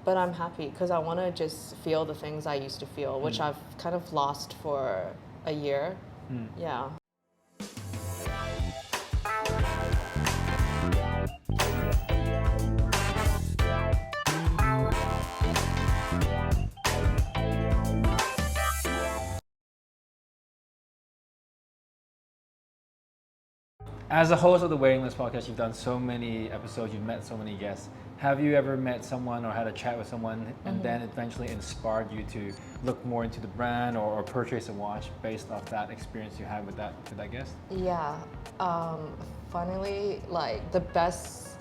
but I'm happy because I want to just feel the things I used to feel, which I've kind of lost for a year. Yeah. As a host of the Waiting List podcast, you've done so many episodes, you've met so many guests. Have you ever met someone or had a chat with someone and then eventually inspired you to look more into the brand or purchase a watch based off that experience you had with that guest? Yeah. Funnily, like the best.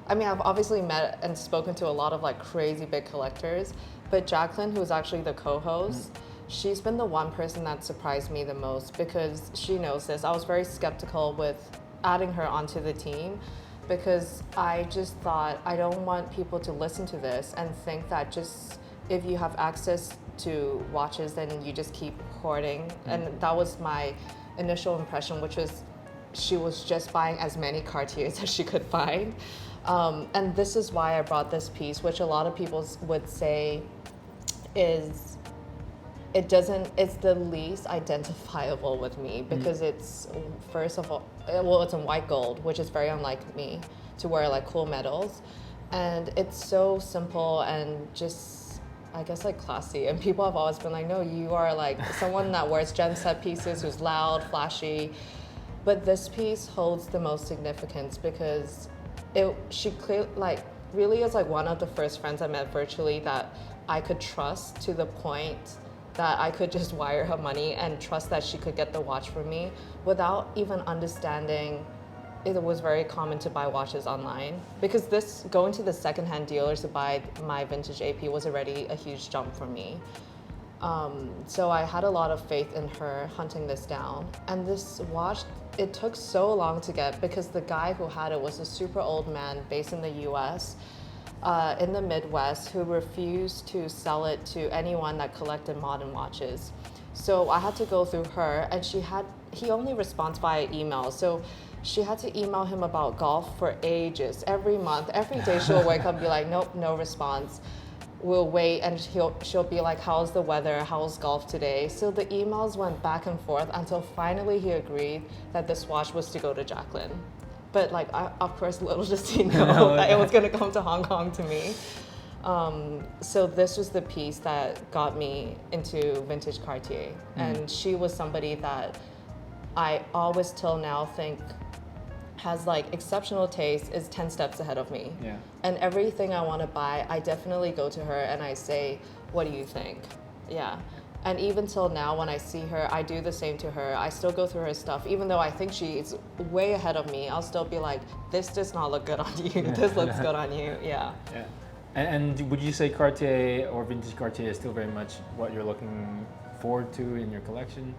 I mean, I've obviously met and spoken to a lot of like crazy big collectors, but Jacqueline, who's actually the co-host, she's been the one person that surprised me the most because she knows this. I was very skeptical with adding her onto the team because I just thought I don't want people to listen to this and think that just if you have access to watches, then you just keep hoarding. And that was my initial impression, which was she was just buying as many Cartiers as she could find. And this is why I brought this piece, which a lot of people would say is it's the least identifiable with me because it's, first of all, well, it's in white gold, which is very unlike me to wear like cool metals. And it's so simple and just, I guess, like classy. And people have always been like, no, you are like someone that wears gem set pieces, who's loud, flashy. But this piece holds the most significance because she clearly, like, really is like one of the first friends I met virtually that I could trust to the point that I could just wire her money and trust that she could get the watch for me without even understanding. It was very common to buy watches online because this going to the secondhand dealers to buy my vintage AP was already a huge jump for me. So I had a lot of faith in her hunting this down. And this watch, it took so long to get because the guy who had it was a super old man based in the US, in the Midwest, who refused to sell it to anyone that collected modern watches. So I had to go through her, and he only responds via email. So she had to email him about golf for ages, every month. Every day she'll wake up and be like, nope, no response. We'll wait, and she'll be like, how's the weather? How's golf today? So the emails went back and forth until finally he agreed that this watch was to go to Jacqueline. But like, of course, little does he know that it was gonna come to Hong Kong to me. So this was the piece that got me into vintage Cartier. And she was somebody that I always till now think has like exceptional taste, is 10 steps ahead of me. Yeah. And everything I want to buy, I definitely go to her and I say, what do you think? Yeah. And even till now, when I see her, I do the same to her. I still go through her stuff. Even though I think she's way ahead of me, I'll still be like, this does not look good on you. This looks good on you. Yeah. Yeah. And would you say Cartier or vintage Cartier is still very much what you're looking forward to in your collection?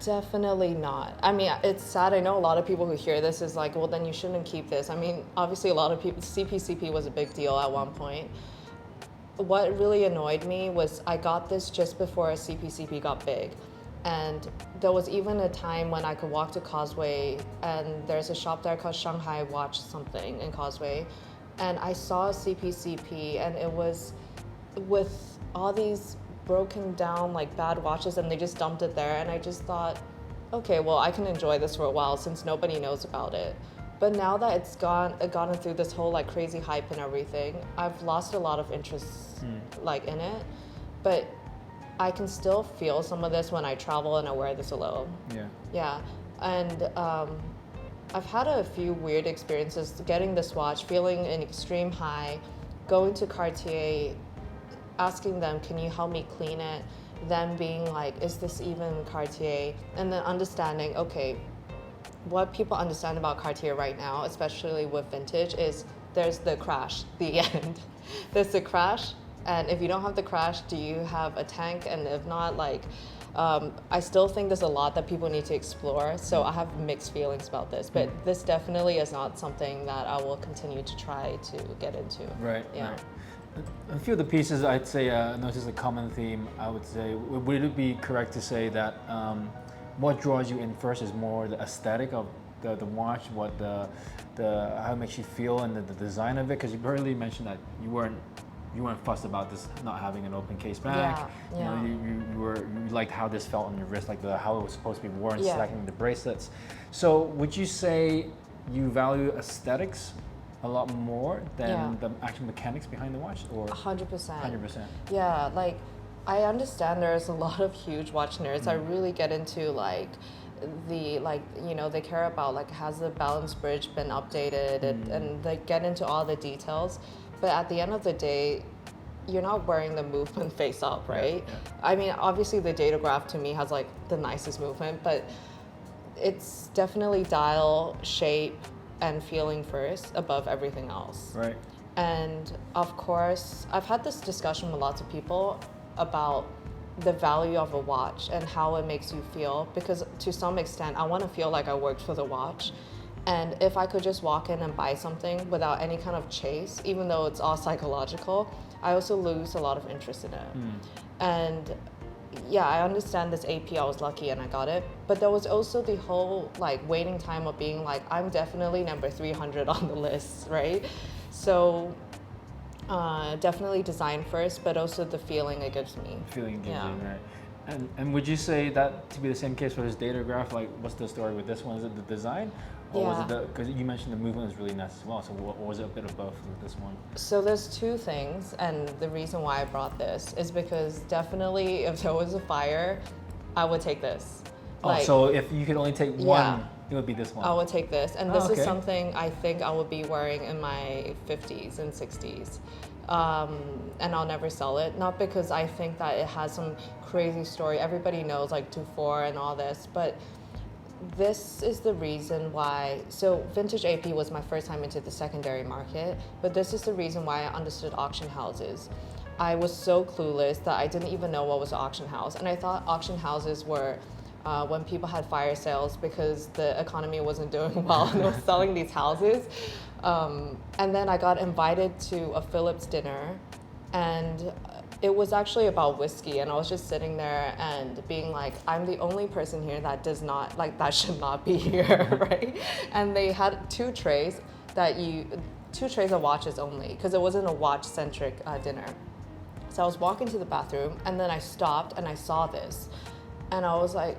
Definitely not. I mean, it's sad. I know a lot of people who hear this is like, well, then you shouldn't keep this. I mean, obviously a lot of people, CPCP was a big deal at one point. What really annoyed me was I got this just before CPCP got big. And there was even a time when I could walk to Causeway, and there's a shop there called Shanghai Watch something in Causeway. And I saw CPCP, and it was with all these broken down like bad watches, and they just dumped it there. And I just thought, okay, well, I can enjoy this for a while since nobody knows about it. But now that it's gotten through this whole like crazy hype and everything, I've lost a lot of interest like in it. But I can still feel some of this when I travel and I wear this alone. Yeah. Yeah. And I've had a few weird experiences getting this watch, feeling an extreme high, going to Cartier, asking them, can you help me clean it? Them being like, is this even Cartier? And then understanding, okay, what people understand about Cartier right now, especially with vintage, is there's the crash, the end. There's the crash, and if you don't have the crash, do you have a tank? And if not, like, I still think there's a lot that people need to explore. So I have mixed feelings about this, but this definitely is not something that I will continue to try to get into. Right. Yeah. Right. A few of the pieces, I'd say, notice a common theme. I would say, would it be correct to say that what draws you in first is more the aesthetic of the watch, how it makes you feel, and the design of it? Because you earlier mentioned that you weren't you weren't fussed about this not having an open case back. Yeah, You know, yeah. you liked how this felt on your wrist, like how it was supposed to be worn, Yeah. selecting the bracelets. So would you say you value aesthetics a lot more than Yeah. the actual mechanics behind the watch, or 100%. 100%? Yeah, like I understand there's a lot of huge watch nerds. I really get into like they care about like has the balance bridge been updated and they get into all the details. But at the end of the day, you're not wearing the movement face up, right? Yeah. I mean, obviously the data graph to me has like the nicest movement, but it's definitely dial, shape, and feeling first above everything else. Right. And of course, I've had this discussion with lots of people about the value of a watch and how it makes you feel, because to some extent, I want to feel like I worked for the watch. And if I could just walk in and buy something without any kind of chase, even though it's all psychological, I also lose a lot of interest in it. And yeah, I understand this AP, I was lucky and I got it. But there was also the whole like waiting time of being like, I'm definitely number 300 on the list, right? So definitely design first, but also the feeling it gives me. Feeling gives Yeah. you, right? And would you say that to be the same case for this data graph? Like, what's the story with this one? Is it the design? Or was Yeah. it because you mentioned the movement is really nice as well, so what was it a bit of both with this one? So there's two things, and the reason why I brought this is because definitely if there was a fire, I would take this. Oh, so if you could only take one, Yeah. it would be this one. I would take this, and this Oh, is okay. something I think I will be wearing in my 50s and 60s. And I'll never sell it, not because I think that it has some crazy story. Everybody knows like Dufour and all this, but this is the reason why. So vintage AP was my first time into the secondary market, but this is the reason why I understood auction houses. I was so clueless that I didn't even know what was an auction house, and I thought auction houses were when people had fire sales because the economy wasn't doing well and they were selling these houses. And then I got invited to a Phillips dinner, and it was actually about whiskey, and I was just sitting there and being like, I'm the only person here that does not, like, that should not be here, right? And they had two trays of watches only, because it wasn't a watch-centric dinner. So I was walking to the bathroom, and then I stopped and I saw this, and I was like,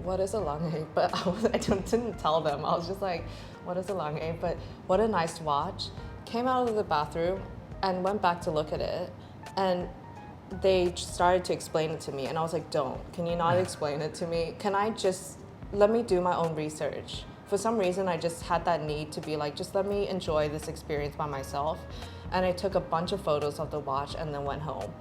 what is a lange? But I didn't tell them. I was just like, what is a lange? But what a nice watch. Came out of the bathroom and went back to look at it, and they started to explain it to me, and I was like, can you not explain it to me? Can I just, let me do my own research? For some reason, I just had that need to be like, just let me enjoy this experience by myself. And I took a bunch of photos of the watch and then went home.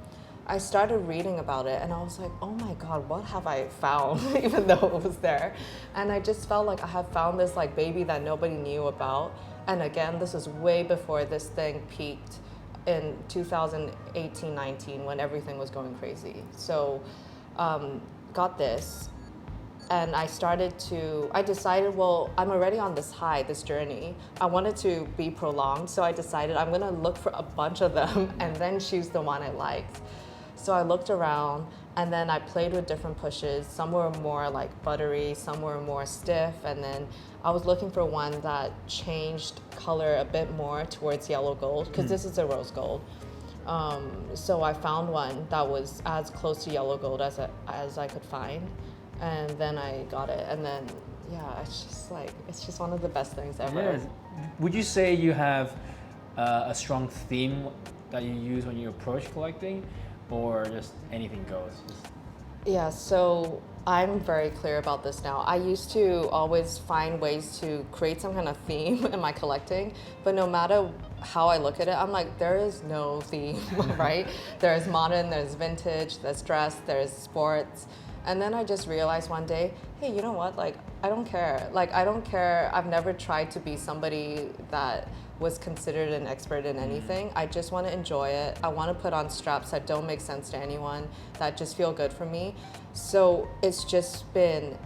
I started reading about it and I was like, oh my God, what have I found? Even though it was there. And I just felt like I had found this like baby that nobody knew about. And again, this is way before this thing peaked in 2018-19 when everything was going crazy. So got this, and I decided, well, I'm already on this high, this journey. I wanted to be prolonged, so I decided I'm gonna look for a bunch of them and then choose the one I liked. So I looked around, and then I played with different pushes. Some were more like buttery, some were more stiff, and then I was looking for one that changed color a bit more towards yellow gold, because this is a rose gold. So I found one that was as close to yellow gold as I could find, and then I got it. And then, yeah, it's just one of the best things ever. Yes. Would you say you have a strong theme that you use when you approach collecting, or just anything goes? Yeah, so I'm very clear about this now. I used to always find ways to create some kind of theme in my collecting, but no matter how I look at it, I'm like, there is no theme, right? There's modern, there's vintage, there's dress, there's sports. And then I just realized one day, hey, you know what? Like, I don't care. Like, I don't care. I've never tried to be somebody that was considered an expert in anything. I just want to enjoy it. I want to put on straps that don't make sense to anyone, that just feel good for me. So it's just been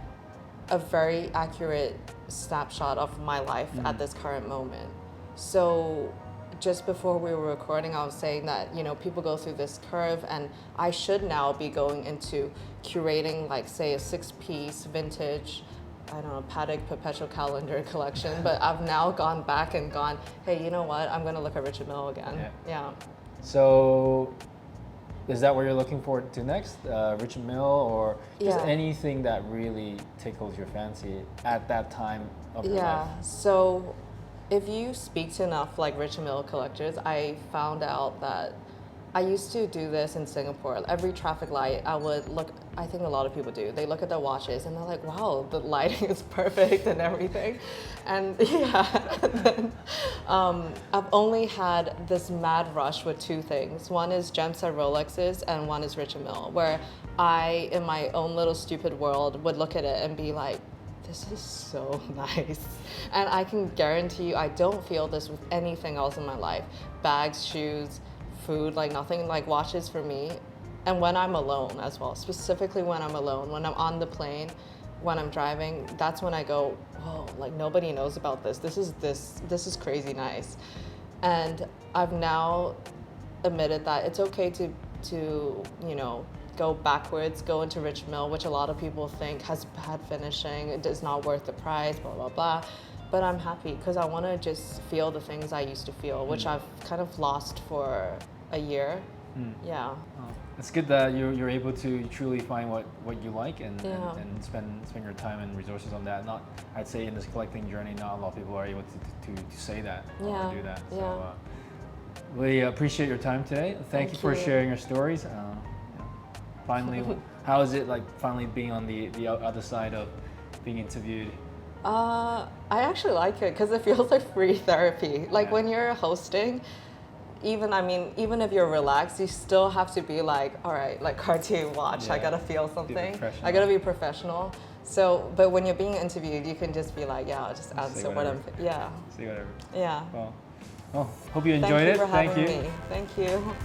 a very accurate snapshot of my life at this current moment. So just before we were recording, I was saying that, you know, people go through this curve, and I should now be going into curating, like, say, a 6-piece vintage, I don't know, Patek Perpetual Calendar collection, but I've now gone back and gone, hey, you know what? I'm going to look at Richard Mille again. Yeah. Yeah. So, is that what you're looking forward to next? Richard Mill, or just Yeah. anything that really tickles your fancy at that time of your life? Yeah. So if you speak to enough like rich and middle collectors, I found out that I used to do this in Singapore. Every traffic light, I would look. I think a lot of people do. They look at their watches and they're like, "Wow, the lighting is perfect and everything," and yeah. And then, I've only had this mad rush with two things. One is gem set Rolexes, and one is Richard Mille, where I, in my own little stupid world, would look at it and be like, this is so nice. And I can guarantee you, I don't feel this with anything else in my life. Bags, shoes, food, like nothing like watches for me. And when I'm alone as well, specifically when I'm alone, when I'm on the plane, when I'm driving, that's when I go, whoa, like nobody knows about this. This is crazy nice. And I've now admitted that it's okay to you know, go backwards, go into Rich Mill, which a lot of people think has bad finishing, it is not worth the price, blah, blah, blah. But I'm happy because I want to just feel the things I used to feel, which I've kind of lost for a year. Yeah. Oh, it's good that you're able to truly find what you like and, Yeah. and spend your time and resources on that. Not, I'd say in this collecting journey, not a lot of people are able to say that Yeah. or do that. Yeah. So we appreciate your time today. Thank you for you. sharing your stories. Finally, how is it like finally being on the other side of being interviewed? I actually like it because it feels like free therapy. Like Yeah. when you're hosting, even if you're relaxed, you still have to be like, all right, like Cartier watch, I Yeah. gotta feel something. professional. I gotta be professional. So, but when you're being interviewed, you can just be like, yeah, I'll just answer what I'm, whatever. yeah, Say whatever. yeah. Well, hope you enjoyed Thank you it. for having Thank you. me. Thank you.